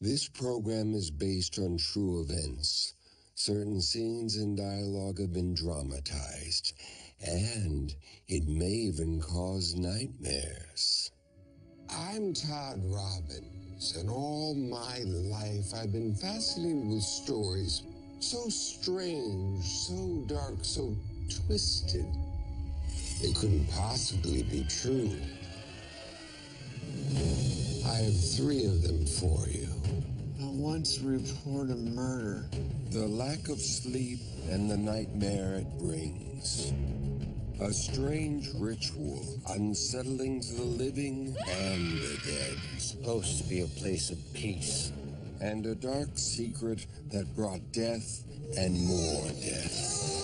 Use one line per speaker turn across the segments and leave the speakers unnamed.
This program is based on true events. Certain scenes and dialogue have been dramatized, and it may even cause nightmares. I'm Todd Robbins, and all my life I've been fascinated with stories so strange, so dark, so twisted. They couldn't possibly be true. I have 3 of them for you.
I once reported a murder.
The lack of sleep and the nightmare it brings. A strange ritual, unsettling to the living and the dead.
It's supposed to be a place of peace.
And a dark secret that brought death and more death.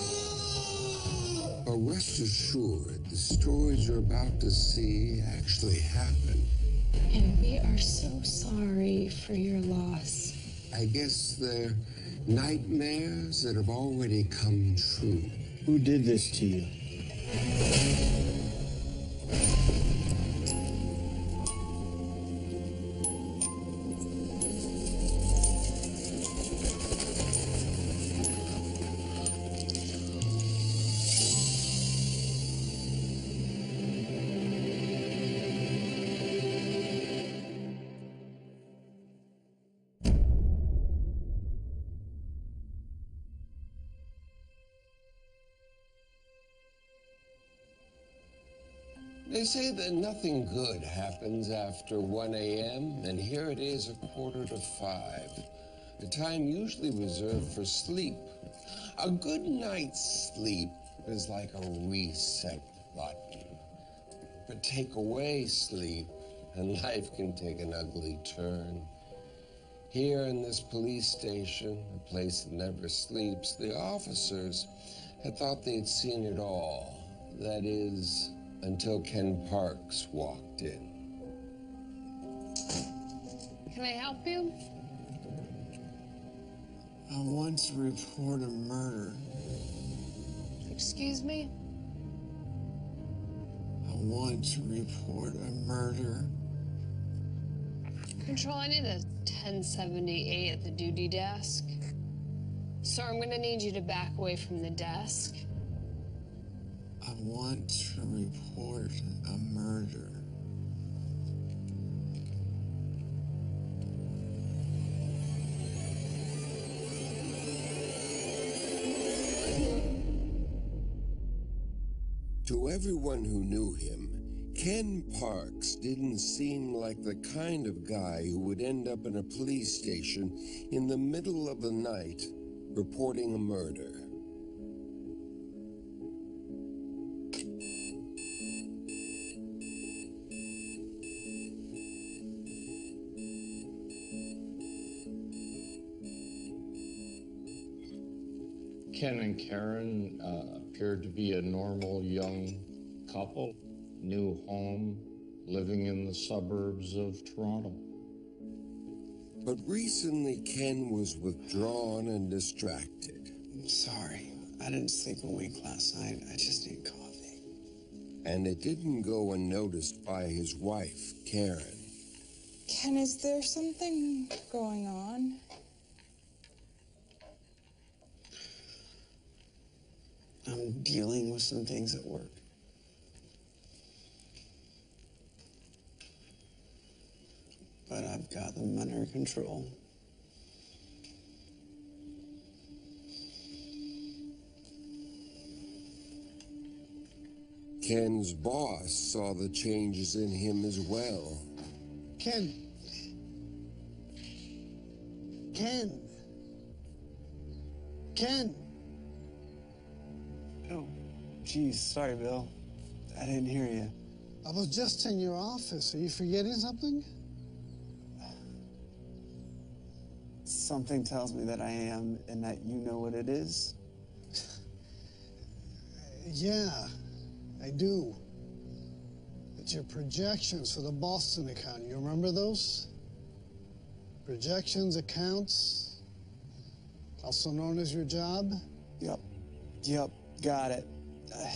But rest assured, the stories you're about to see actually happened.
And we are so sorry for your loss.
I guess they're nightmares that have already come true.
Who did this to you?
They say that nothing good happens after 1 a.m., and here it is 4:45, the time usually reserved for sleep. A good night's sleep is like a reset button. But take away sleep, and life can take an ugly turn. Here in this police station, a place that never sleeps, the officers had thought they'd seen it all. That is, until Ken Parks walked in.
Can I help you?
I once reported a murder.
Excuse me?
I once reported a murder.
Control, I need a 1078 at the duty desk. Sir, I'm gonna need you to back away from the desk.
I want to report a murder.
To everyone who knew him, Ken Parks didn't seem like the kind of guy who would end up in a police station in the middle of the night reporting a murder.
Ken and Karen appeared to be a normal young couple, new home, living in the suburbs of Toronto.
But recently, Ken was withdrawn and distracted.
I'm sorry. I didn't sleep a wink last night. I just need coffee.
And it didn't go unnoticed by his wife, Karen.
Ken, is there something going on?
I'm dealing with some things at work. But I've got them under control.
Ken's boss saw the changes in him as well.
Ken. Ken. Ken. Oh, geez, sorry, Bill. I didn't hear you.
I was just in your office. Are you forgetting something?
Something tells me that I am, and that you know what it is.
Yeah, I do. It's your projections for the Boston account. You remember those? Projections, accounts, also known as your job?
Yep, got it.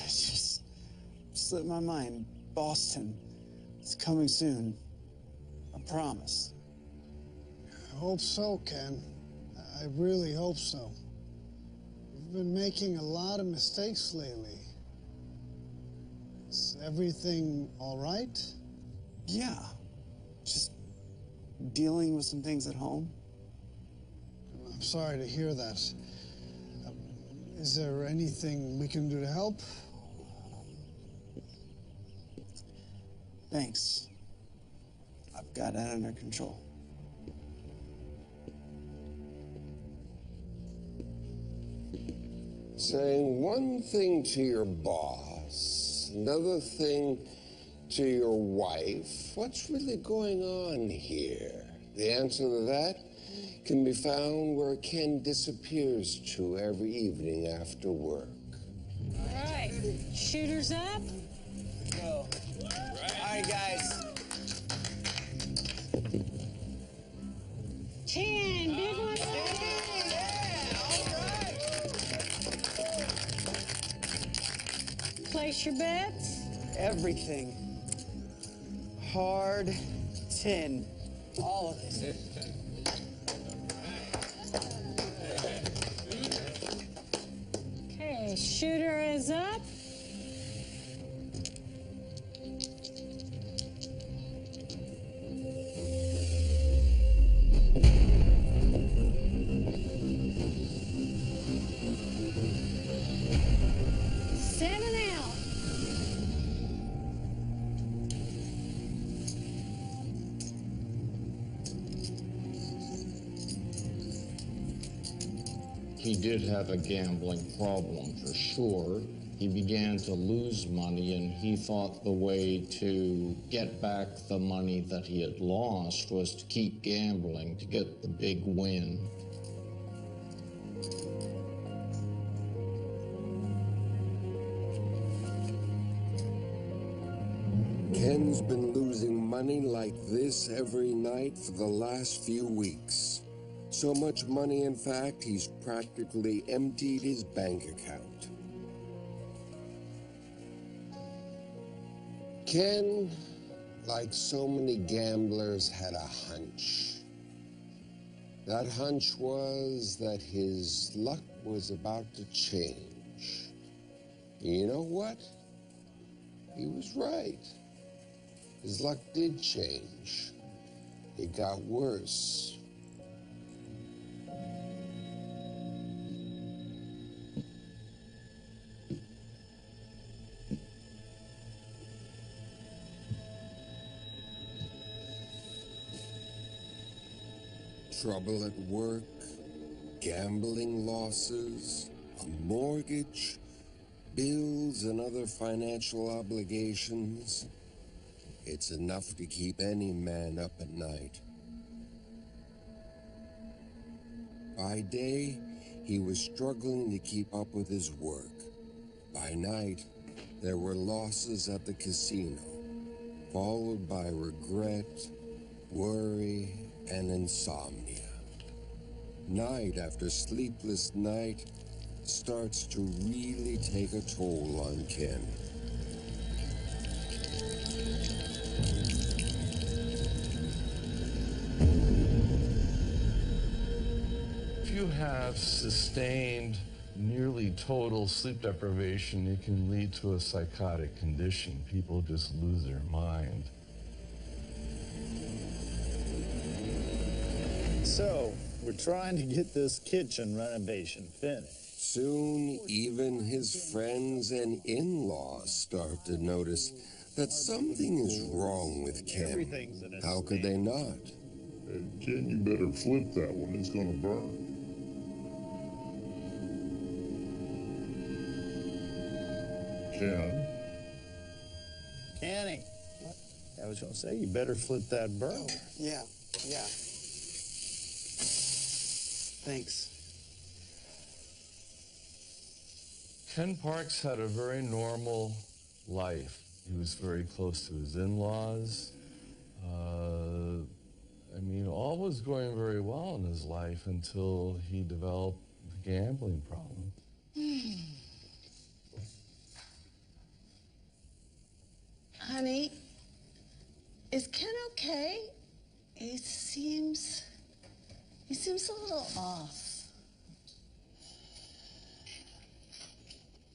Just slipped my mind. Boston. It's coming soon. I promise.
hope so, Ken. I really hope so. You've been making a lot of mistakes lately. Is everything all right?
Yeah. Just dealing with some things at home.
I'm sorry to hear that. Is there anything we can do to help?
Thanks. I've got that under control.
Saying one thing to your boss, another thing to your wife. What's really going on here? The answer to that can be found where Ken disappears to every evening after work.
All right, shooters up.
Go. All right, guys.
10, big one. Place your bets.
Everything. Hard 10. All of it.
Okay, shooter is up. Seven out.
He did have a gambling problem for sure. He began to lose money, and he thought the way to get back the money that he had lost was to keep gambling to get the big win.
Ken's been losing money like this every night for the last few weeks. So much money, in fact, he's practically emptied his bank account. Ken, like so many gamblers, had a hunch. That hunch was that his luck was about to change. You know what? He was right. His luck did change. It got worse. Trouble at work, gambling losses, a mortgage, bills and other financial obligations. It's enough to keep any man up at night. By day, he was struggling to keep up with his work. By night, there were losses at the casino, followed by regret, worry, and insomnia. Night after sleepless night starts to really take a toll on Ken.
If you have sustained nearly total sleep deprivation, it can lead to a psychotic condition. People just lose their mind.
So, we're trying to get this kitchen renovation finished.
Soon, even his friends and in-laws start to notice that something is wrong with Ken. How could they not?
Hey, Ken, you better flip that one. It's gonna burn. Ken?
Kenny, I was gonna say, you better flip that burner.
Yeah. Thanks.
Ken Parks had a very normal life. He was very close to his in-laws. All was going very well in his life until he developed the gambling problem.
Honey, is Ken okay? He seems
seems a little off.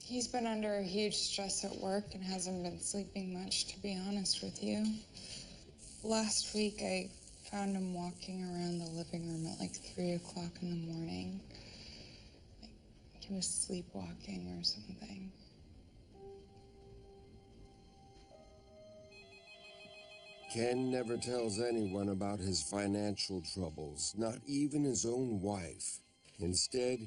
He's been under a huge stress at work and hasn't been sleeping much, to be honest with you. Last week, I found him walking around the living room at like 3 o'clock in the morning. Like he was sleepwalking or something.
Ken never tells anyone about his financial troubles, not even his own wife. Instead,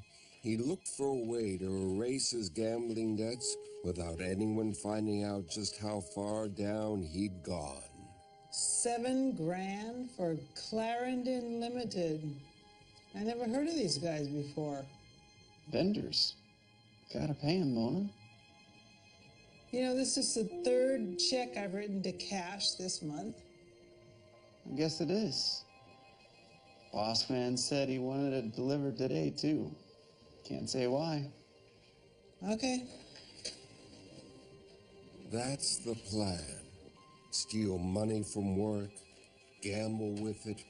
he looked for a way to erase his gambling debts without anyone finding out just how far down he'd gone.
$7 grand for Clarendon Limited. I never heard of these guys before.
Vendors. Gotta pay them, Mona.
You know, this is the third check I've written to cash this month.
I guess it is. Boss man said he wanted it delivered today, too. Can't say why.
Okay.
That's the plan. Steal money from work, gamble with it,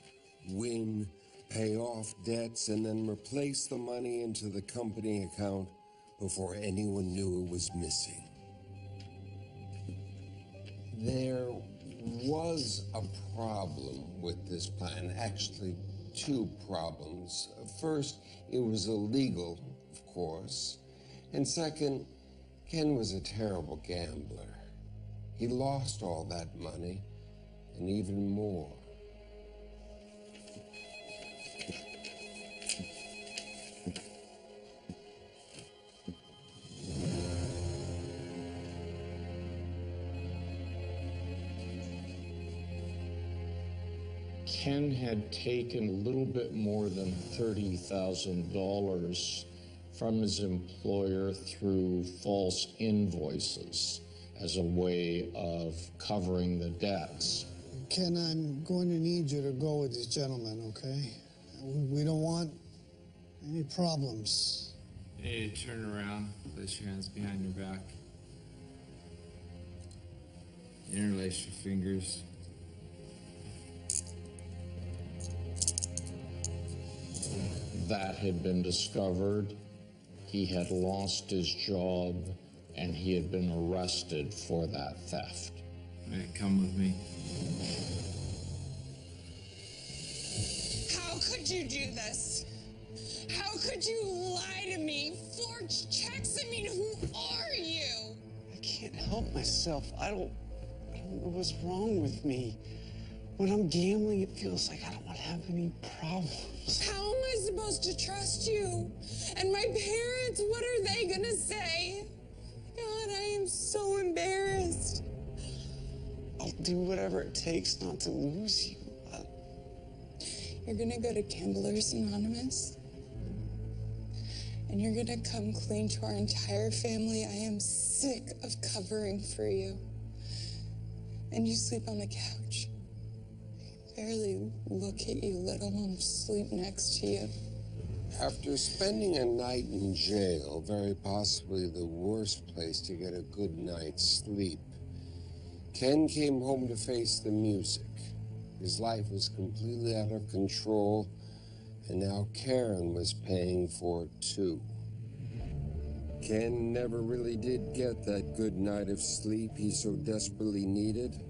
win, pay off debts, and then replace the money into the company account before anyone knew it was missing. There was a problem with this plan. Actually, two problems. First, it was illegal, of course. And second, Ken was a terrible gambler. He lost all that money, and even more.
Ken had taken a little bit more than $30,000 from his employer through false invoices as a way of covering the debts.
Ken, I'm going to need you to go with this gentleman, okay? We don't want any problems.
Hey, turn around, place your hands behind your back. Interlace your fingers.
That had been discovered. He had lost his job, and he had been arrested for that theft.
All right, come with me.
How could you do this? How could you lie to me? Forge checks? I mean, who are you?
I can't help myself. I don't know what's wrong with me. When I'm gambling, it feels like I don't want to have any problems.
How am I supposed to trust you? And my parents, what are they gonna say? God, I am so embarrassed.
I'll do whatever it takes not to lose you.
You're gonna go to Gamblers Anonymous? And you're gonna come clean to our entire family. I am sick of covering for you. And you sleep on the couch. I barely look at you, let alone sleep next to you.
After spending a night in jail, very possibly the worst place to get a good night's sleep, Ken came home to face the music. His life was completely out of control, and now Karen was paying for it too. Ken never really did get that good night of sleep he so desperately needed.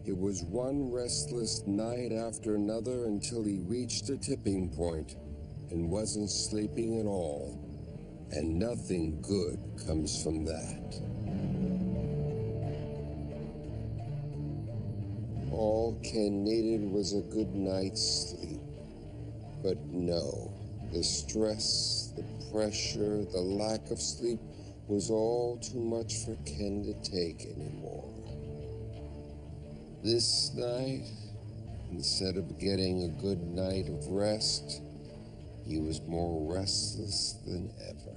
It was one restless night after another until he reached a tipping point and wasn't sleeping at all. And nothing good comes from that. All Ken needed was a good night's sleep. But no, the stress, the pressure, the lack of sleep was all too much for Ken to take anymore. This night, instead of getting a good night of rest, he was more restless than ever.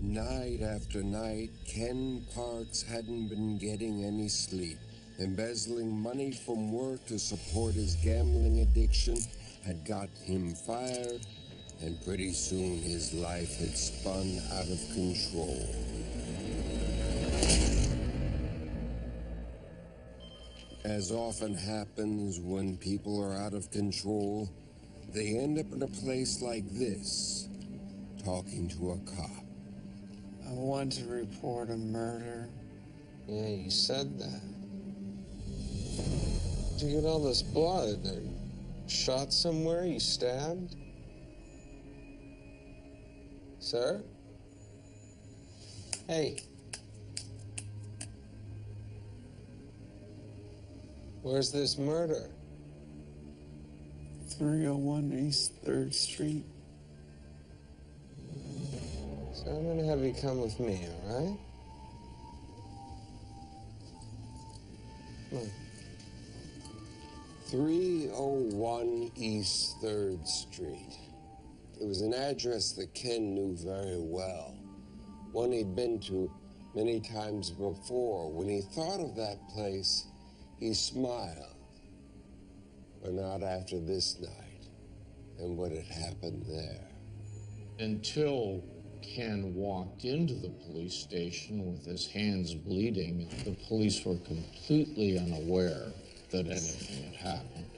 Night after night, Ken Parks hadn't been getting any sleep. Embezzling money from work to support his gambling addiction had got him fired, and pretty soon his life had spun out of control. As often happens when people are out of control, they end up in a place like this, talking to a cop.
I want to report a murder.
Yeah, you said that. Did you get all this blood? Are you shot somewhere? You stabbed? Sir? Hey. Where's this murder?
301 East 3rd Street.
So I'm gonna have you come with me, all right? Come on. 301 East 3rd Street. It was an address that Ken knew very well, one he'd been to many times before. When he thought of that place, he smiled. But not after this night and what had happened there.
Until Ken walked into the police station with his hands bleeding, the police were completely unaware that anything had happened.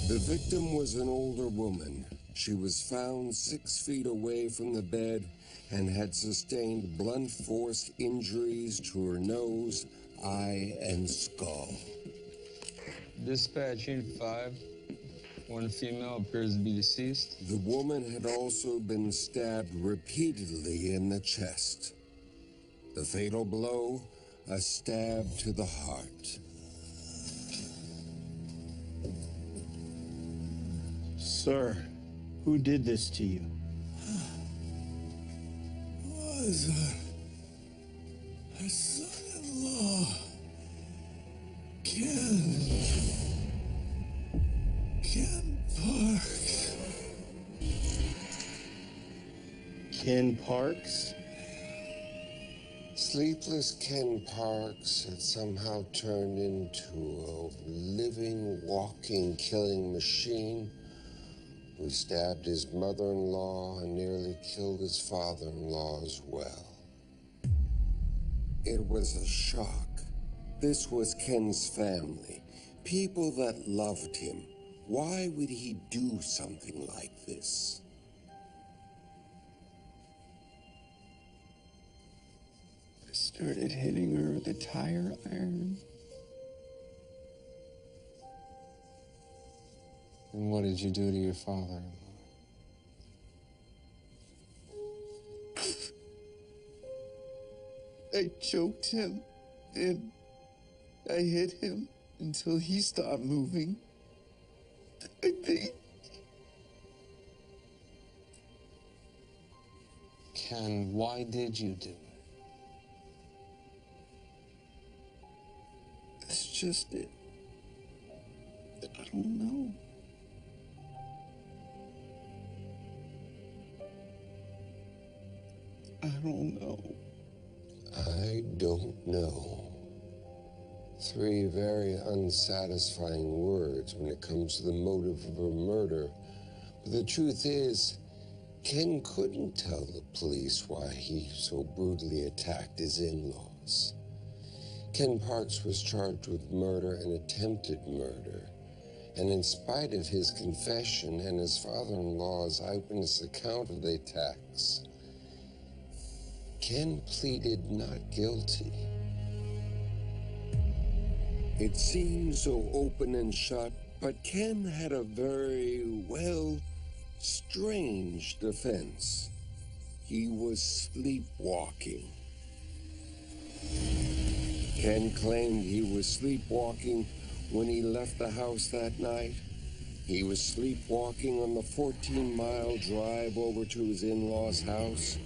The victim was an older woman. She was found 6 feet away from the bed and had sustained blunt force injuries to her nose, eye, and skull.
Dispatch Unit 5. One female appears to be deceased.
The woman had also been stabbed repeatedly in the chest. The fatal blow, a stab to the heart.
Sir, who did this to you?
Was a son-in-law, Ken Parks.
Ken Parks?
Sleepless Ken Parks had somehow turned into a living, walking, killing machine who stabbed his mother-in-law and nearly killed his father-in-law as well. It was a shock. This was Ken's family, people that loved him. Why would he do something like this?
I started hitting her with a tire iron.
And what did you do to your father-in-law?
I choked him, and I hit him until he stopped moving. I think.
Ken, why did you do it?
That's just it. I don't know. I don't know.
I don't know. 3 very unsatisfying words when it comes to the motive of a murder. But the truth is, Ken couldn't tell the police why he so brutally attacked his in-laws. Ken Parks was charged with murder and attempted murder. And in spite of his confession and his father-in-law's eyewitness account of the attacks, Ken pleaded not guilty. It seemed so open and shut, but Ken had a very, strange defense. He was sleepwalking. Ken claimed he was sleepwalking when he left the house that night. He was sleepwalking on the 14-mile drive over to his in-laws' house.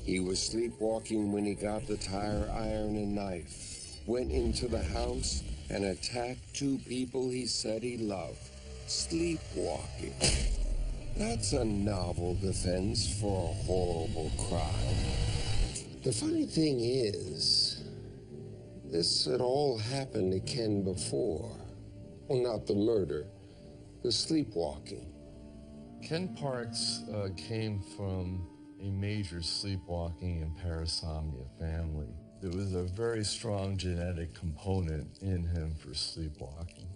He was sleepwalking when he got the tire iron and knife, went into the house, and attacked two people he said he loved, sleepwalking. That's a novel defense for a horrible crime. The funny thing is, this had all happened to Ken before. Well, not the murder, the sleepwalking.
Ken Parks came from a major sleepwalking and parasomnia family. There was a very strong genetic component in him for sleepwalking.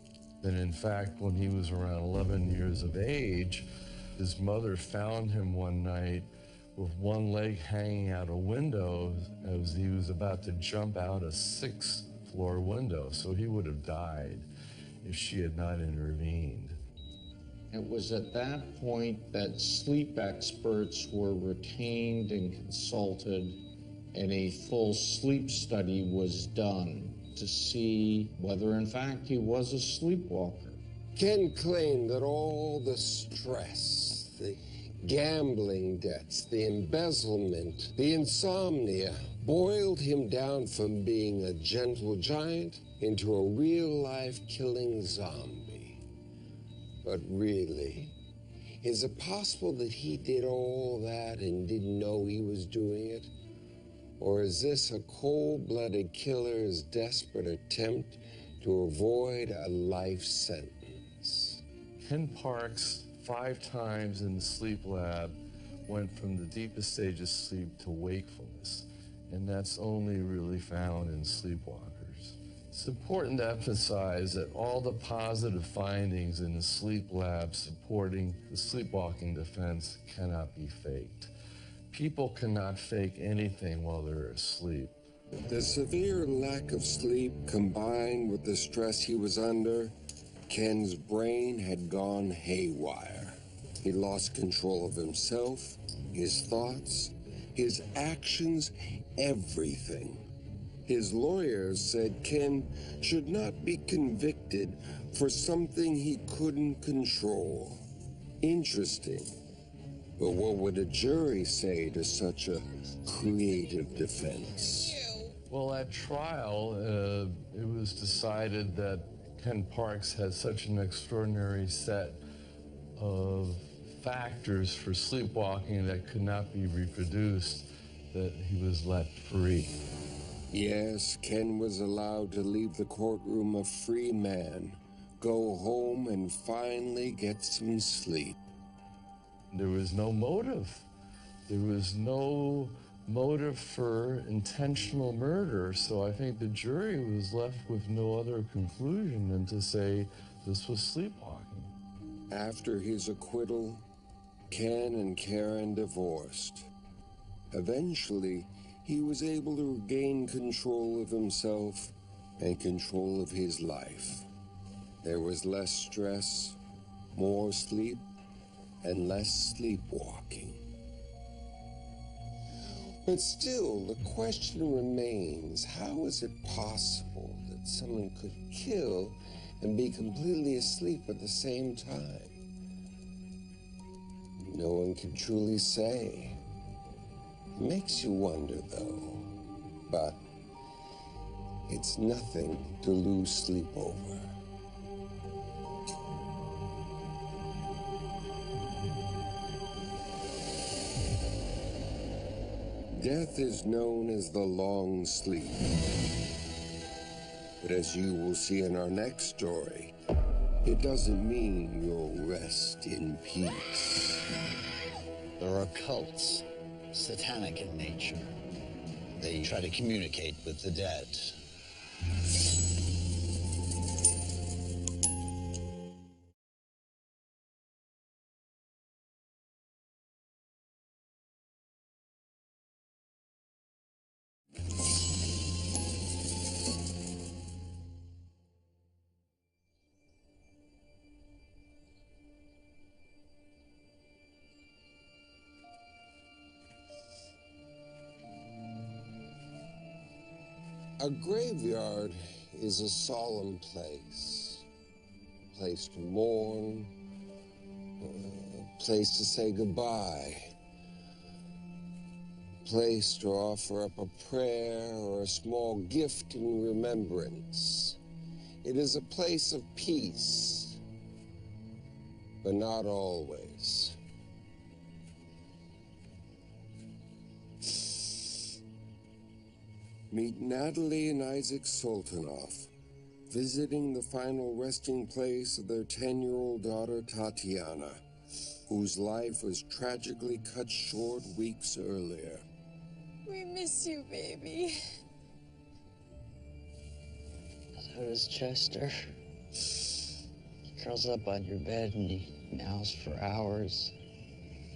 And in fact, when he was around 11 years of age, his mother found him one night with one leg hanging out a window as he was about to jump out a 6th floor window. So he would have died if she had not intervened.
It was at that point that sleep experts were retained and consulted, and a full sleep study was done to see whether in fact he was a sleepwalker.
Ken claimed that all the stress, the gambling debts, the embezzlement, the insomnia boiled him down from being a gentle giant into a real-life killing zombie. But really, is it possible that he did all that and didn't know he was doing it? Or is this a cold-blooded killer's desperate attempt to avoid a life sentence?
Ken Parks, 5 times in the sleep lab, went from the deepest stage of sleep to wakefulness, and that's only really found in sleepwalkers. It's important to emphasize that all the positive findings in the sleep lab supporting the sleepwalking defense cannot be faked. People cannot fake anything while they're asleep.
The severe lack of sleep combined with the stress he was under, Ken's brain had gone haywire. He lost control of himself, his thoughts, his actions, everything. His lawyers said Ken should not be convicted for something he couldn't control. Interesting. But what would a jury say to such a creative defense?
Well, at trial, it was decided that Ken Parks had such an extraordinary set of factors for sleepwalking that could not be reproduced that he was let free.
Yes, Ken was allowed to leave the courtroom a free man, go home and finally get some sleep.
There was no motive. There was no motive for intentional murder, so I think the jury was left with no other conclusion than to say this was sleepwalking.
After his acquittal, Ken and Karen divorced. Eventually, he was able to regain control of himself and control of his life. There was less stress, more sleep, and less sleepwalking. But still, the question remains, how is it possible that someone could kill and be completely asleep at the same time? No one can truly say. It makes you wonder, though. But it's nothing to lose sleep over. Death is known as the long sleep. But as you will see in our next story, it doesn't mean you'll rest in peace.
There are cults, satanic in nature. They try to communicate with the dead.
A graveyard is a solemn place. A place to mourn, a place to say goodbye, a place to offer up a prayer or a small gift in remembrance. It is a place of peace, but not always. Meet Natalie and Isaac Sultanoff, visiting the final resting place of their 10-year-old daughter, Tatiana, whose life was tragically cut short weeks earlier.
We miss you, baby.
So does Chester. He curls up on your bed and he meows for hours.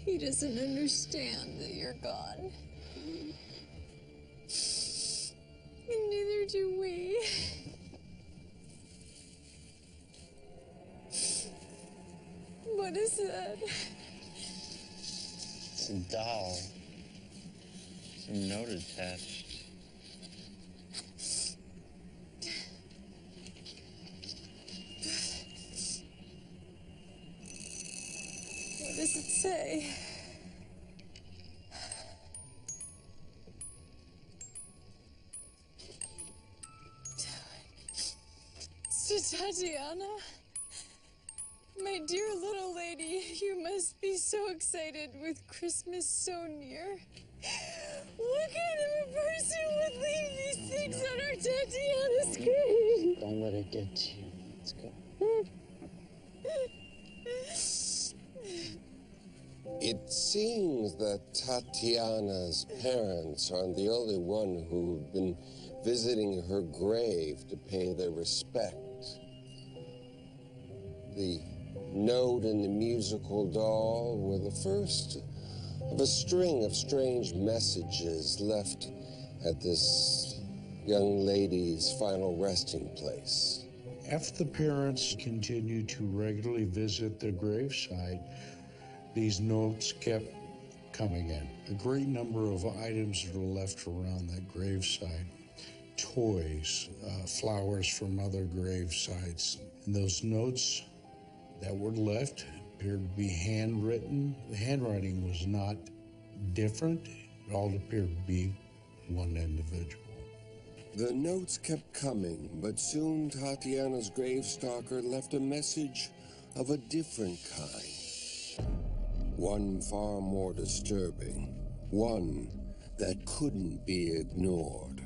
He doesn't understand that you're gone. And neither do we. What is that?
It's a doll. It's a note attached.
What does it say? To Tatiana? My dear little lady, you must be so excited with Christmas so near. What kind of a person would leave these things on our Tatiana's grave?
Don't let it get to you. Let's go.
It seems that Tatiana's parents aren't the only one who've been visiting her grave to pay their respect. The note and the musical doll were the first of a string of strange messages left at this young lady's final resting place.
After the parents continued to regularly visit the gravesite, these notes kept coming in. A great number of items that were left around that gravesite. Toys, flowers from other grave sites. And those notes that were left appeared to be handwritten. The handwriting was not different. It all appeared to be one individual.
The notes kept coming, but soon Tatiana's gravestalker left a message of a different kind. One far more disturbing. One that couldn't be ignored.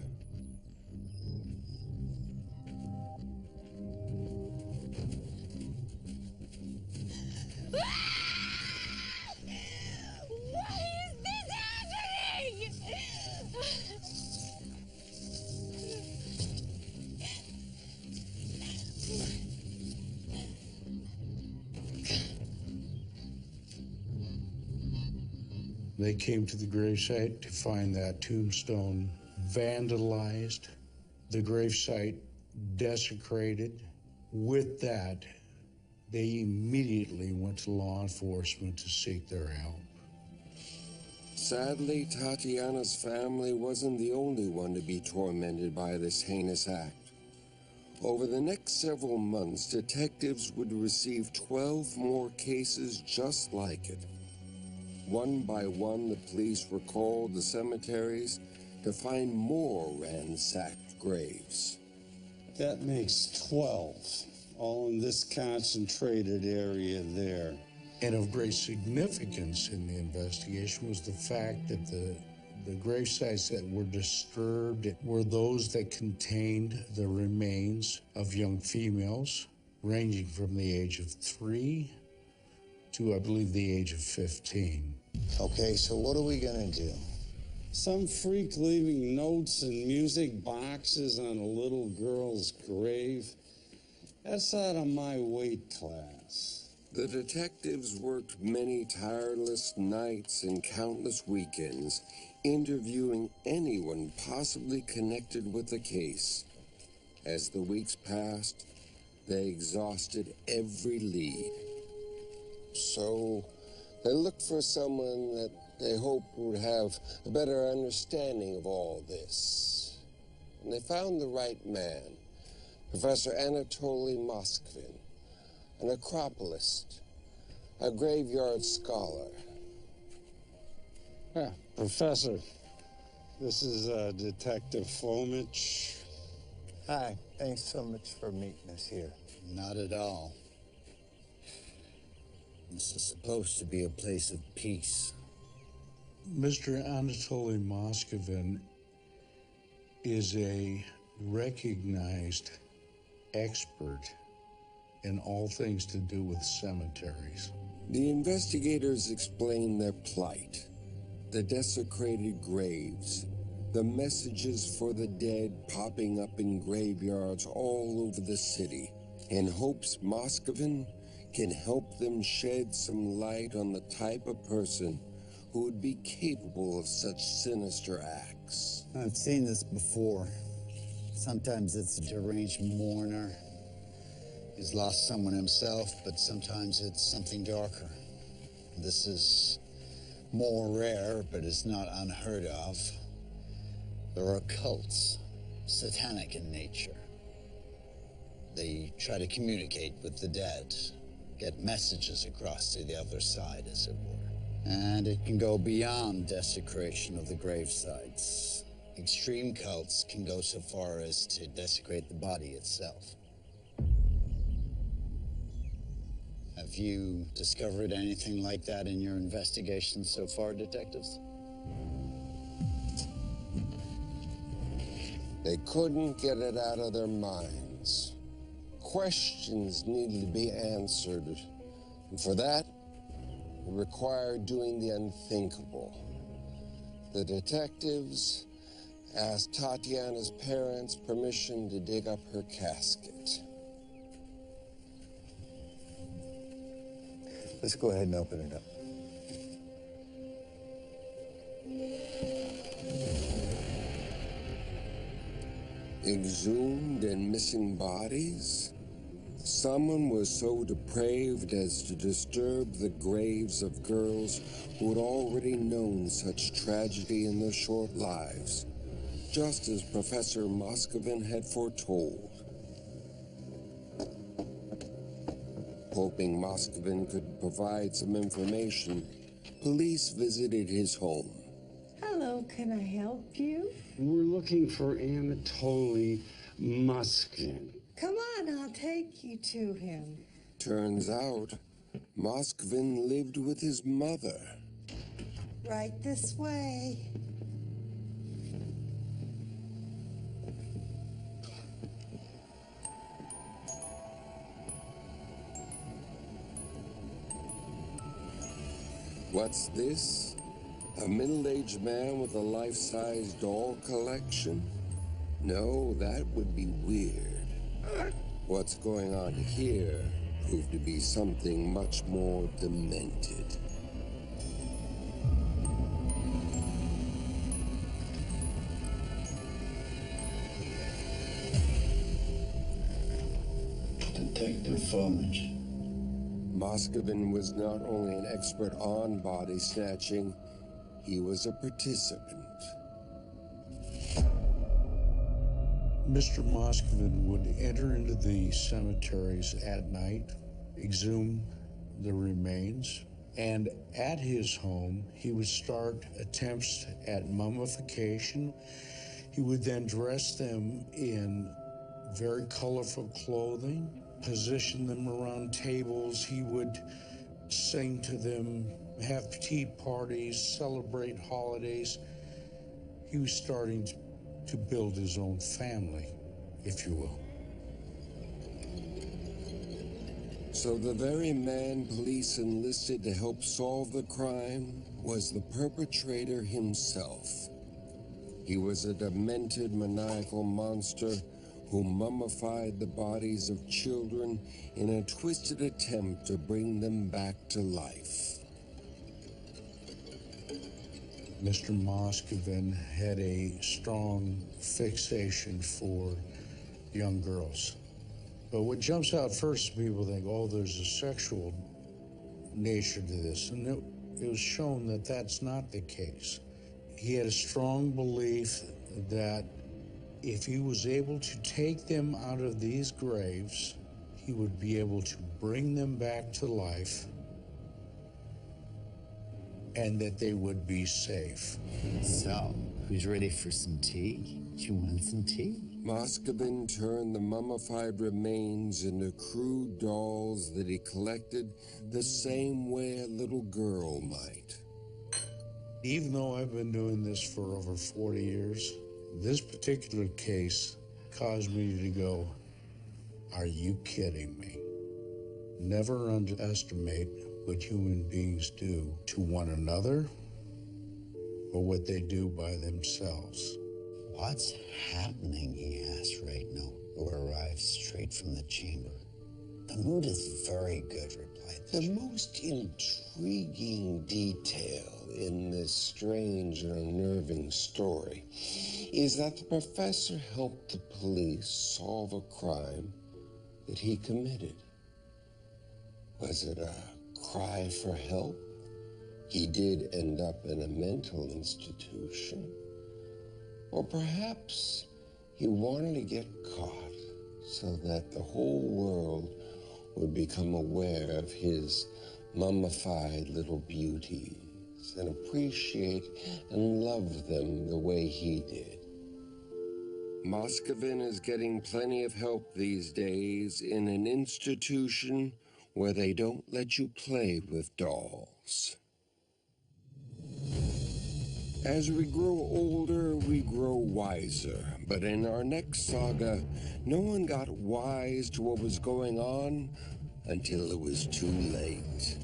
They came to the gravesite to find that tombstone vandalized, the gravesite desecrated. With that, they immediately went to law enforcement to seek their help.
Sadly, Tatiana's family wasn't the only one to be tormented by this heinous act. Over the next several months, detectives would receive 12 more cases just like it. One by one, the police were called to cemeteries to find more ransacked graves.
That makes 12, all in this concentrated area there.
And of great significance in the investigation was the fact that the grave sites that were disturbed were those that contained the remains of young females, ranging from the age of 3 to, I believe, the age of 15.
Okay, so what are we gonna do?
Some freak leaving notes and music boxes on a little girl's grave? That's out of my weight class.
The detectives worked many tireless nights and countless weekends, interviewing anyone possibly connected with the case. As the weeks passed, they exhausted every lead. So they looked for someone that they hoped would have a better understanding of all this. And they found the right man, Professor Anatoly Moskvin, an acropolist, a graveyard scholar.
Yeah, Professor, this is Detective Fomich.
Hi, thanks so much for meeting us here. Not at all. This is supposed to be a place of peace.
Mr. Anatoly Moskovin is a recognized expert in all things to do with cemeteries.
The investigators explain their plight, the desecrated graves, the messages for the dead popping up in graveyards all over the city, in hopes Moskovin can help them shed some light on the type of person who would be capable of such sinister acts.
I've seen this before. Sometimes it's a deranged mourner. He's lost someone himself, but sometimes it's something darker. This is more rare, but it's not unheard of. There are cults, satanic in nature. They try to communicate with the dead, get messages across to the other side, as it were. And it can go beyond desecration of the gravesites. Extreme cults can go so far as to desecrate the body itself. Have you discovered anything like that in your investigation so far, detectives?
They couldn't get it out of their minds. Questions needed to be answered. And for that, it required doing the unthinkable. The detectives asked Tatiana's parents permission to dig up her casket.
Let's go ahead and open it up.
Exhumed and missing bodies? Someone was so depraved as to disturb the graves of girls who had already known such tragedy in their short lives, just as Professor Moskovin had foretold. Hoping Moskovin could provide some information, police visited his home.
Hello, can I help you?
We're looking for Anatoly Moskovin.
Come on, I'll take you to him.
Turns out, Moskovin lived with his mother.
Right this way.
What's this? A middle-aged man with a life-size doll collection? No, that would be weird. What's going on here proved to be something much more demented.
Detective Fudge.
Moskovin was not only an expert on body snatching, he was a participant.
Mr. Moskovin would enter into the cemeteries at night, exhume the remains, and at his home, he would start attempts at mummification. He would then dress them in very colorful clothing, position them around tables. He would sing to them, have tea parties, celebrate holidays. He was starting to build his own family, if you will.
So the very man police enlisted to help solve the crime was the perpetrator himself. He was a demented, maniacal monster who mummified the bodies of children in a twisted attempt to bring them back to life.
Mr. Moskovin had a strong fixation for young girls. But what jumps out first, people think, oh, there's a sexual nature to this. And it was shown that that's not the case. He had a strong belief that if he was able to take them out of these graves, he would be able to bring them back to life and that they would be safe.
So, who's ready for some tea? Do you want some tea?
Moscovin turned the mummified remains into crude dolls that he collected the same way a little girl might.
Even though I've been doing this for over 40 years, this particular case caused me to go, are you kidding me? Never underestimate what human beings do to one another or what they do by themselves.
What's happening, he asked Radno, who arrived straight from the chamber. The mood is very good, replied
the most intriguing detail in this strange and unnerving story is that the professor helped the police solve a crime that he committed. Was it a cry for help? He did end up in a mental institution. Or perhaps he wanted to get caught so that the whole world would become aware of his mummified little beauties and appreciate and love them the way he did. Moscovin is getting plenty of help these days in an institution where they don't let you play with dolls. As we grow older, we grow wiser. But in our next saga, no one got wise to what was going on until it was too late.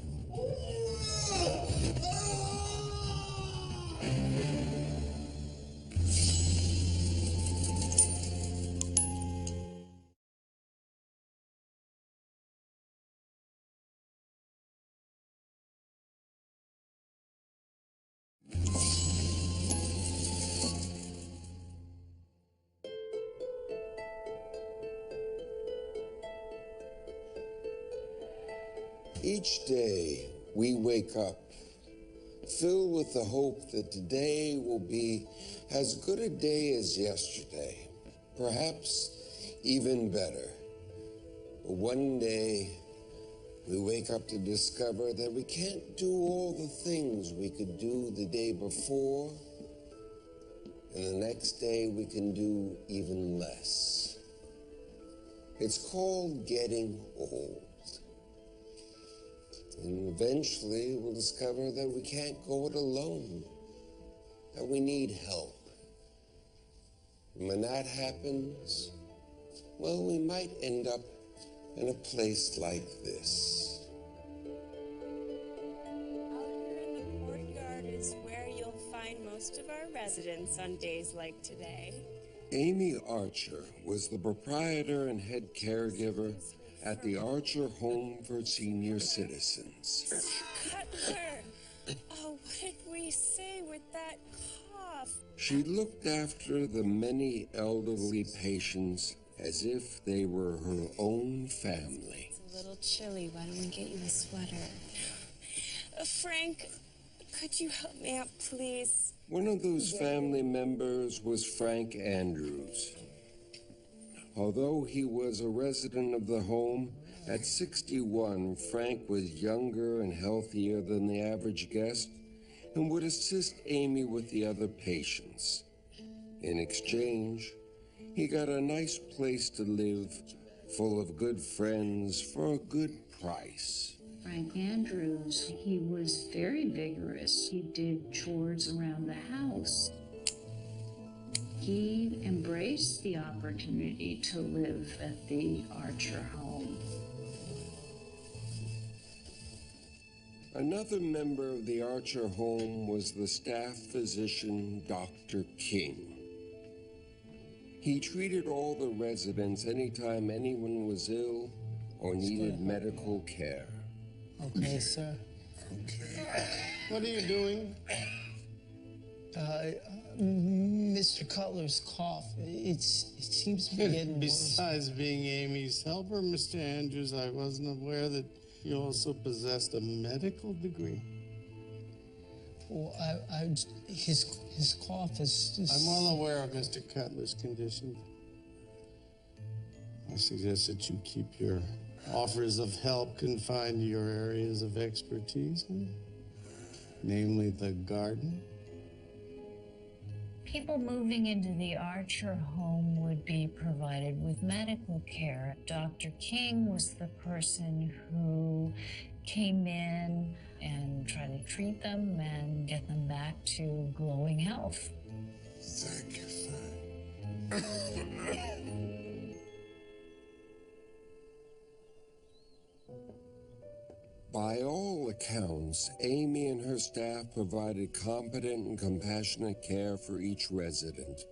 Each day we wake up filled with the hope that today will be as good a day as yesterday, perhaps even better. But one day we wake up to discover that we can't do all the things we could do the day before, and the next day we can do even less. It's called getting old. And eventually we'll discover that we can't go it alone, that we need help. And when that happens, well, we might end up in a place like this.
Out here in the courtyard is where you'll find most of our residents on days like today.
Amy Archer was the proprietor and head caregiver at the Archer Home for Senior Citizens.
Cutler! Oh, what did we say with that cough?
She looked after the many elderly patients as if they were her own family.
It's a little chilly. Why don't we get you a sweater? Frank, could you help me out, please?
One of those family members was Frank Andrews. Although he was a resident of the home, at 61, Frank was younger and healthier than the average guest and would assist Amy with the other patients. In exchange, he got a nice place to live, full of good friends for a good price.
Frank Andrews, he was very vigorous. He did chores around the house. He embraced the opportunity to live at the Archer home.
Another member of the Archer home was the staff physician, Dr. King. He treated all the residents anytime anyone was ill or needed medical care.
Okay, sir.
What are you doing?
Mr. Cutler's cough. It seems to be getting worse.
Besides being Amy's helper, Mr. Andrews, I wasn't aware that you also possessed a medical degree.
Well, his cough is...
I'm well aware of Mr. Cutler's condition. I suggest that you keep your offers of help confined to your areas of expertise, namely the garden
People moving into the Archer home would be provided with medical care. Dr. King was the person who came in and tried to treat them and get them back to glowing health.
Thank you, Frank. By all accounts, Amy and her staff provided competent and compassionate care for each resident.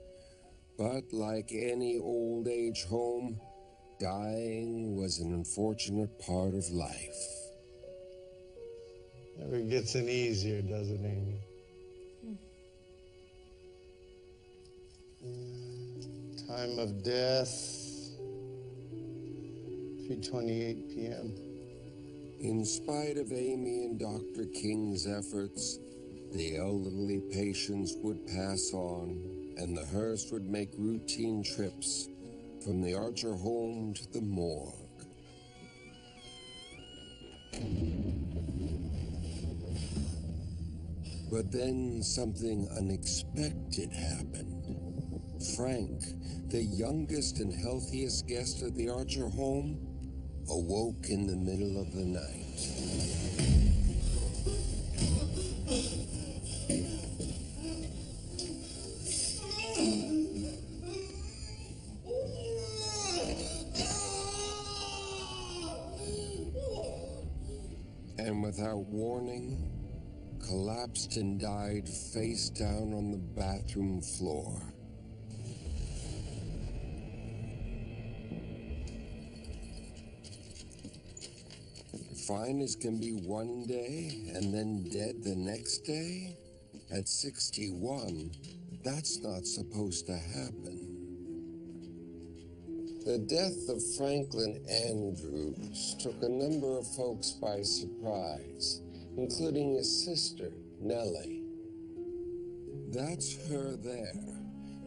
But like any old age home, dying was an unfortunate part of life.
Never gets any easier, does it, Amy? Time of death, 3:28 p.m.
In spite of Amy and Dr. King's efforts, the elderly patients would pass on, and the hearse would make routine trips from the Archer home to the morgue. But then something unexpected happened. Frank, the youngest and healthiest guest at the Archer home, awoke in the middle of the night. And without warning, collapsed and died face down on the bathroom floor. Fine as can be one day and then dead the next day? At 61, that's not supposed to happen. The death of Franklin Andrews took a number of folks by surprise, including his sister, Nellie. That's her there,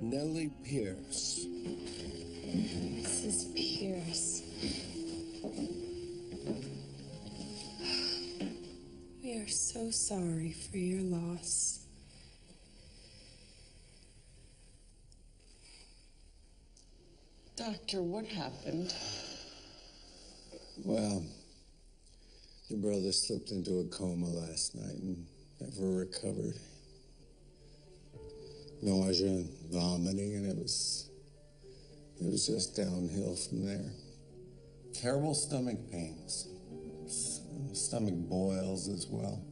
Nellie Pierce.
Mrs. Pierce. We are so sorry for your loss.
Doctor, what happened?
Well, your brother slipped into a coma last night and never recovered. Nausea and vomiting, and it was just downhill from there. Terrible stomach pains. Stomach boils as well.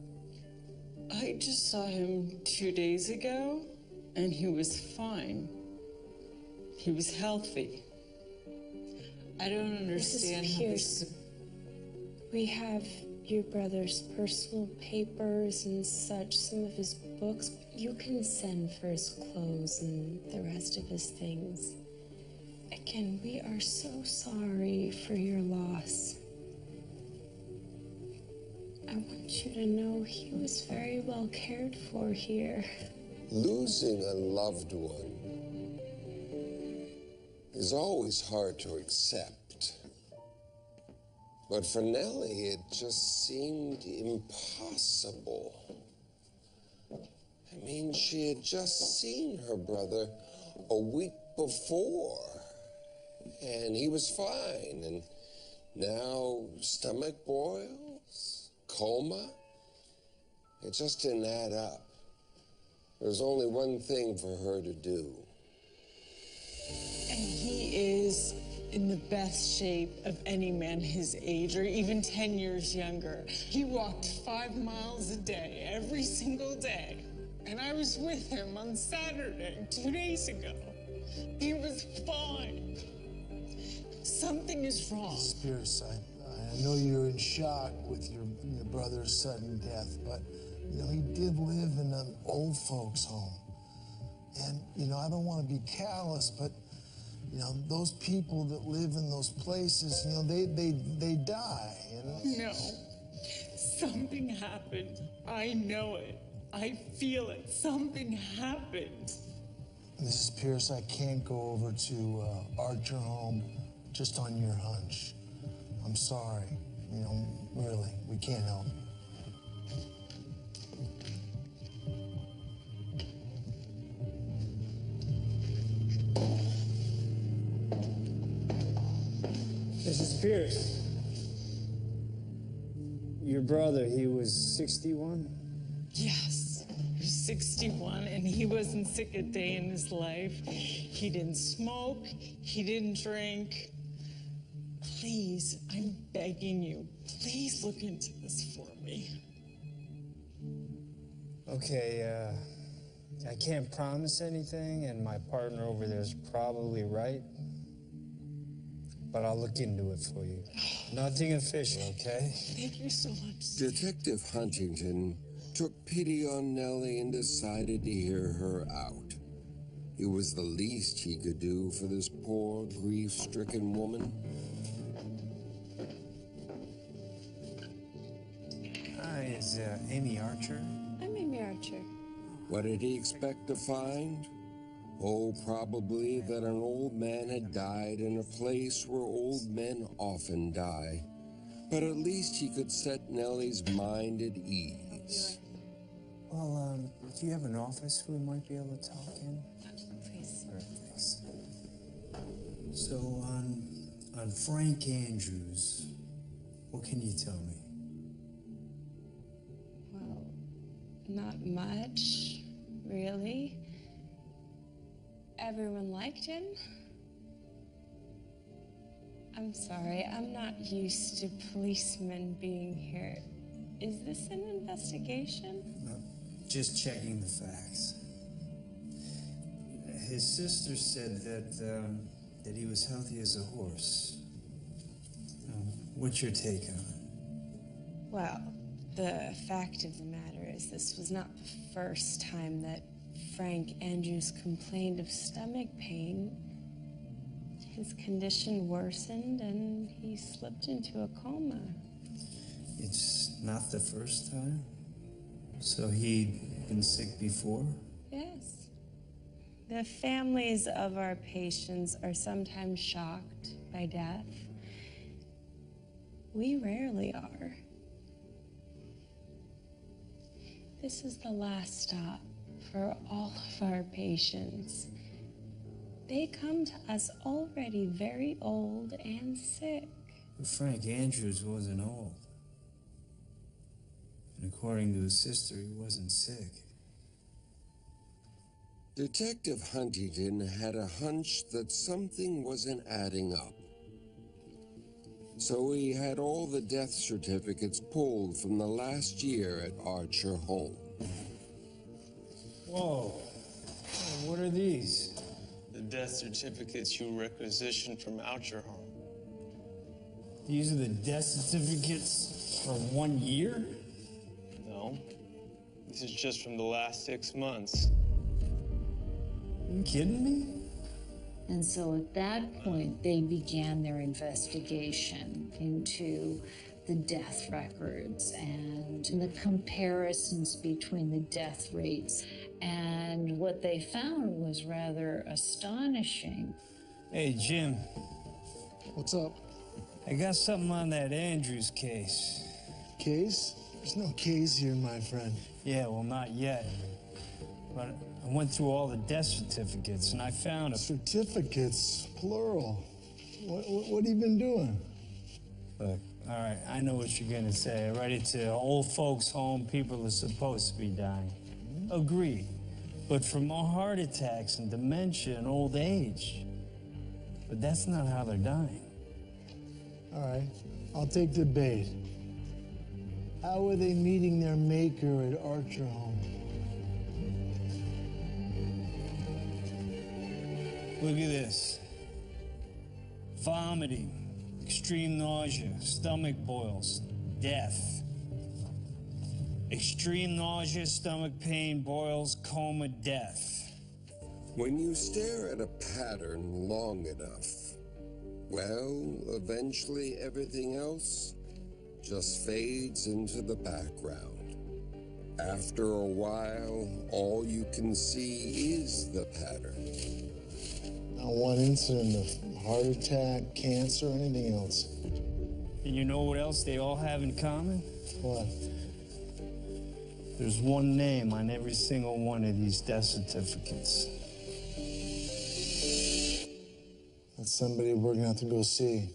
I just saw him 2 days ago, and he was fine. He was healthy. I don't understand
Mrs. Pierce, we have your brother's personal papers and such, some of his books. You can send for his clothes and the rest of his things. Again, we are so sorry for your loss. I want you to know he was very well cared for here.
Losing a loved one is always hard to accept. But for Nellie, it just seemed impossible. I mean, she had just seen her brother a week before, and he was fine, and now stomach boils, coma. It just didn't add up. There was only one thing for her to do.
And he is in the best shape of any man his age, or even 10 years younger. He walked 5 miles a day, every single day. And I was with him on Saturday, 2 days ago. He was fine. Something is wrong.
Miss Pierce, I know you're in shock with your brother's sudden death, but, he did live in an old folks' home. And, I don't want to be callous, but, those people that live in those places, they die,
No. Something happened. I know it. I feel it. Something happened.
Mrs. Pierce, I can't go over to Archer home just on your hunch. I'm sorry. Really, we can't help.
Mrs. Pierce. Your brother, he was 61?
Yes, he was 61, and he wasn't sick a day in his life. He didn't smoke, he didn't drink. Please, I'm begging you, please look into this for me.
Okay, I can't promise anything, and my partner over there is probably right. But I'll look into it for you. Nothing official, okay?
Thank you so much.
Detective Huntington took pity on Nellie and decided to hear her out. It was the least he could do for this poor, grief-stricken woman.
Hi, is Amy Archer?
I'm Amy Archer.
What did he expect to find? Oh, probably that an old man had died in a place where old men often die. But at least he could set Nellie's mind at ease.
Well, do you have an office we might be able to talk in?
Please.
All right, thanks. So, on Frank Andrews, what can you tell me?
Well, not much, really. Everyone liked him. I'm sorry, I'm not used to policemen being here. Is this an investigation?
No, just checking the facts. His sister said that he was healthy as a horse. What's your take on it?
Well, the fact of the matter is this was not the first time that Frank Andrews complained of stomach pain. His condition worsened and he slipped into a coma.
It's not the first time? So he'd been sick before?
Yes. The families of our patients are sometimes shocked by death. We rarely are. This is the last stop for all of our patients. They come to us already very old and sick.
But Frank Andrews wasn't old. And according to his sister, he wasn't sick.
Detective Huntington had a hunch that something wasn't adding up. So he had all the death certificates pulled from the last year at Archer Home.
Whoa. What are these?
The death certificates you requisitioned from Archer Home.
These are the death certificates for 1 year?
No. This is just from the last 6 months.
You kidding me?
And so at that point, they began their investigation into the death records and the comparisons between the death rates. And what they found was rather astonishing.
Hey, Jim.
What's up?
I got something on that Andrews case.
Case? There's no case here, my friend.
Yeah, well, not yet. But I went through all the death certificates, and I found a...
Certificates, plural. What have you been doing?
Look, all right, I know what you're gonna say. I read it to old folks' home, people are supposed to be dying. Agreed. But from heart attacks and dementia and old age. But that's not how they're dying.
All right, I'll take the bait. How are they meeting their maker at Archer Home?
Look at this. Vomiting, extreme nausea, stomach boils, death. Extreme nausea, stomach pain, boils, coma, death.
When you stare at a pattern long enough, well, eventually everything else just fades into the background. After a while, all you can see is the pattern.
Not one incident of heart attack, cancer, or anything else.
And you know what else they all have in common?
What?
There's one name on every single one of these death certificates.
That's somebody we're gonna have to go see.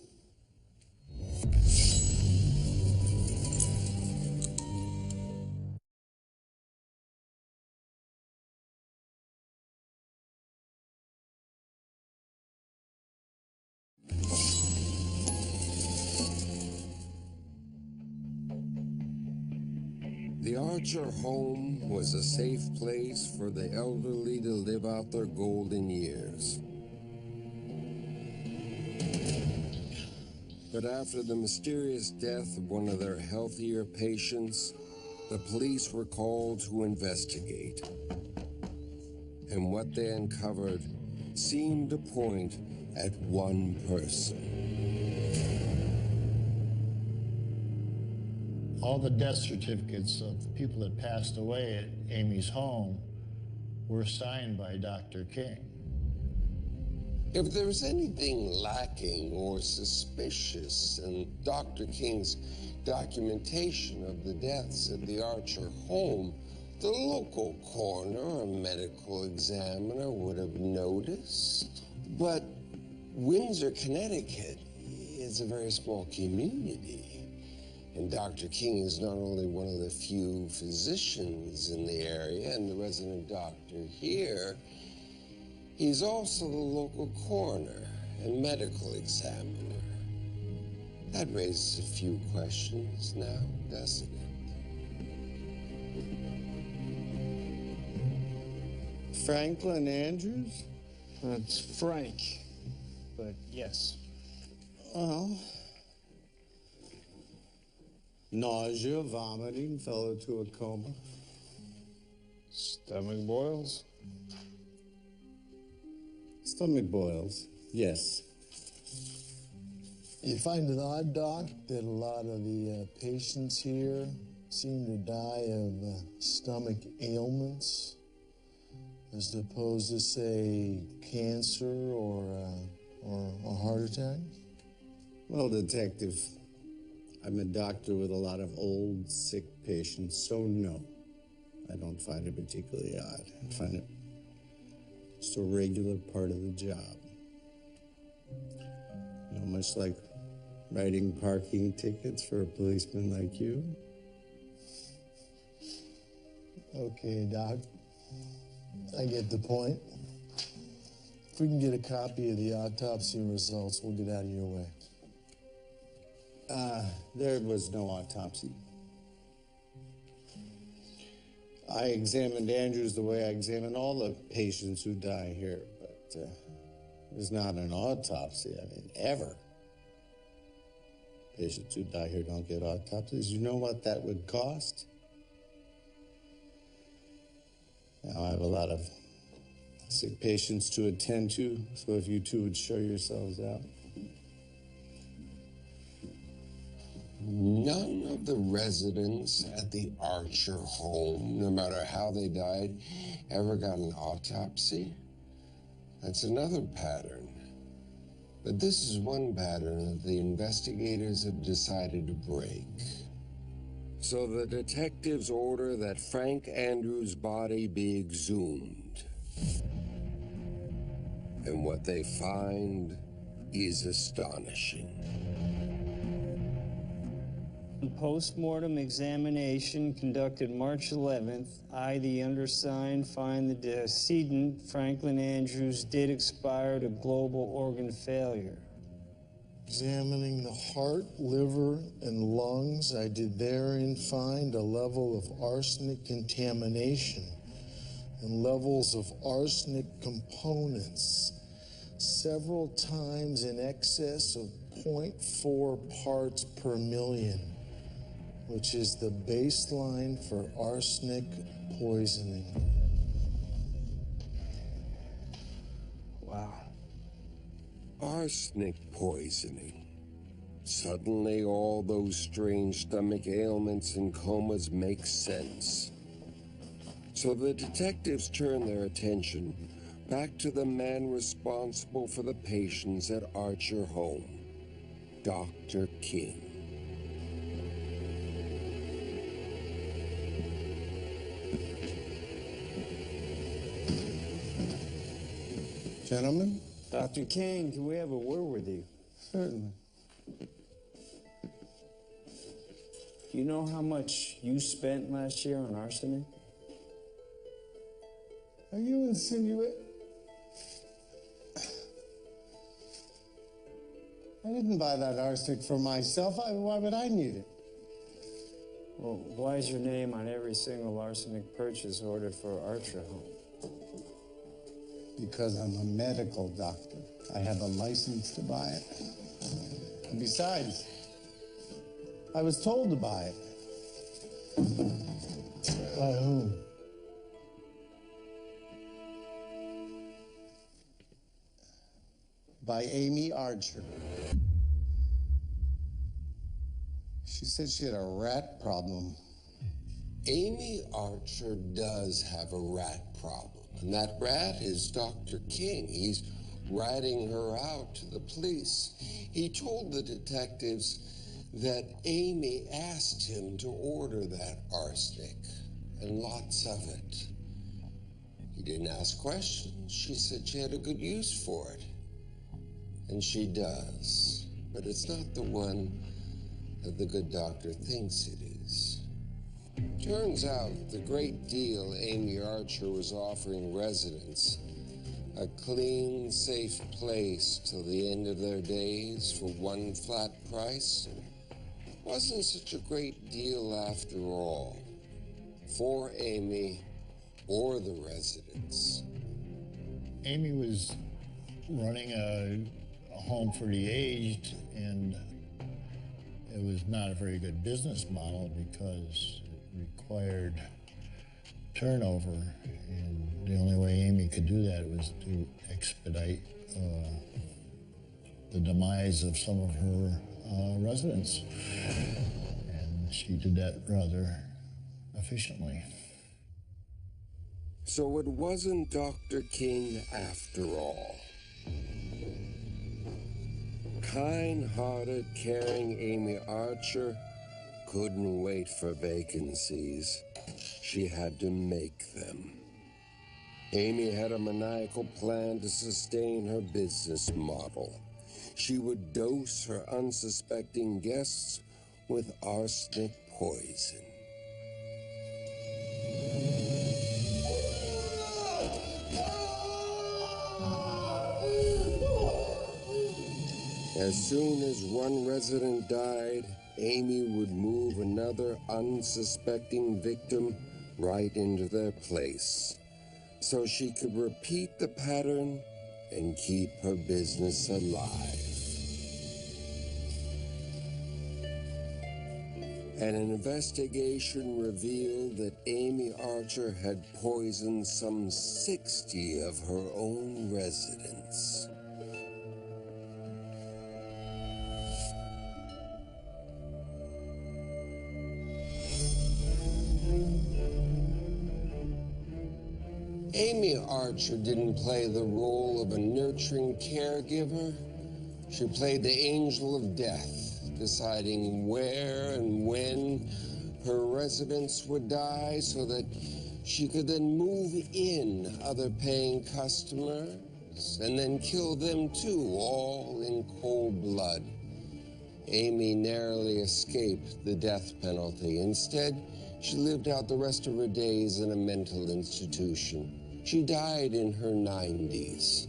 The Archer home was a safe place for the elderly to live out their golden years. But after the mysterious death of one of their healthier patients, the police were called to investigate. And what they uncovered seemed to point at one person.
All the death certificates of the people that passed away at Amy's home were signed by Dr. King.
If there was anything lacking or suspicious in Dr. King's documentation of the deaths at the Archer home, the local coroner or medical examiner would have noticed. But Windsor, Connecticut is a very small community. And Dr. King is not only one of the few physicians in the area and the resident doctor here, he's also the local coroner and medical examiner. That raises a few questions now, doesn't it?
Franklin Andrews?
That's Frank, but yes.
Well, nausea, vomiting, fell into a coma.
Stomach boils?
Stomach boils, yes.
You find it odd, Doc, that a lot of the patients here seem to die of stomach ailments, as opposed to, say, cancer or a heart attack?
Well, Detective, I'm a doctor with a lot of old, sick patients, so no, I don't find it particularly odd. I find it just a regular part of the job. You know, much like writing parking tickets for a policeman like you.
Okay, Doc. I get the point. If we can get a copy of the autopsy results, we'll get out of your way.
There was no autopsy. I examined Andrews the way I examine all the patients who die here, but there's not an autopsy, I mean, ever. Patients who die here don't get autopsies. You know what that would cost? Now, I have a lot of sick patients to attend to, so if you two would show yourselves out.
None of the residents at the Archer home, no matter how they died, ever got an autopsy. That's another pattern. But this is one pattern that the investigators have decided to break. So the detectives order that Frank Andrews' body be exhumed. And what they find is astonishing.
Post-mortem examination conducted March 11th, I, the undersigned, find the decedent, Franklin Andrews, did expire to global organ failure.
Examining the heart, liver, and lungs, I did therein find a level of arsenic contamination and levels of arsenic components several times in excess of 0.4 parts per million, which is the baseline for arsenic poisoning.
Wow.
Arsenic poisoning. Suddenly, all those strange stomach ailments and comas make sense. So the detectives turn their attention back to the man responsible for the patients at Archer home, Dr. King.
Gentlemen?
Dr. King, can we have a word with you?
Certainly.
Do you know how much you spent last year on arsenic?
Are you insinuating?
I didn't buy that arsenic for myself. Why would I need it?
Well, why is your name on every single arsenic purchase order for Archer Home?
Because I'm a medical doctor. I have a license to buy it. And besides, I was told to buy it.
By whom?
By Amy Archer. She said she had a rat problem.
Amy Archer does have a rat problem, and that rat is Dr. King. He's ratting her out to the police. He told the detectives that Amy asked him to order that arsenic, and lots of it. He didn't ask questions. She said she had a good use for it. And she does. But it's not the one that the good doctor thinks it is. Turns out the great deal Amy Archer was offering residents, a clean, safe place till the end of their days for one flat price, wasn't such a great deal after all, for Amy or the residents.
Amy was running a home for the aged, and it was not a very good business model because it required turnover, and the only way Amy could do that was to expedite the demise of some of her residents, and she did that rather efficiently.
So it wasn't Dr. King after all. Kind-hearted, caring Amy Archer couldn't wait for vacancies. She had to make them. Amy had a maniacal plan to sustain her business model. She would dose her unsuspecting guests with arsenic poison. As soon as one resident died, Amy would move another unsuspecting victim right into their place, so she could repeat the pattern and keep her business alive. An investigation revealed that Amy Archer had poisoned some 60 of her own residents. Amy Archer didn't play the role of a nurturing caregiver. She played the angel of death, deciding where and when her residents would die so that she could then move in other paying customers and then kill them too, all in cold blood. Amy narrowly escaped the death penalty. Instead, she lived out the rest of her days in a mental institution. She died in her 90s.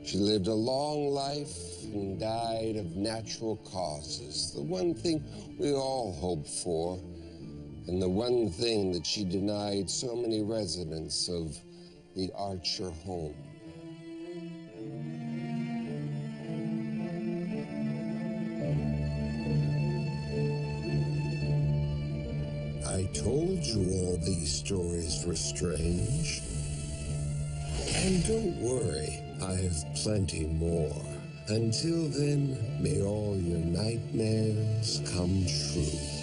She lived a long life and died of natural causes, the one thing we all hope for, and the one thing that she denied so many residents of the Archer home. I told you all these stories were strange. And don't worry, I have plenty more. Until then, may all your nightmares come true.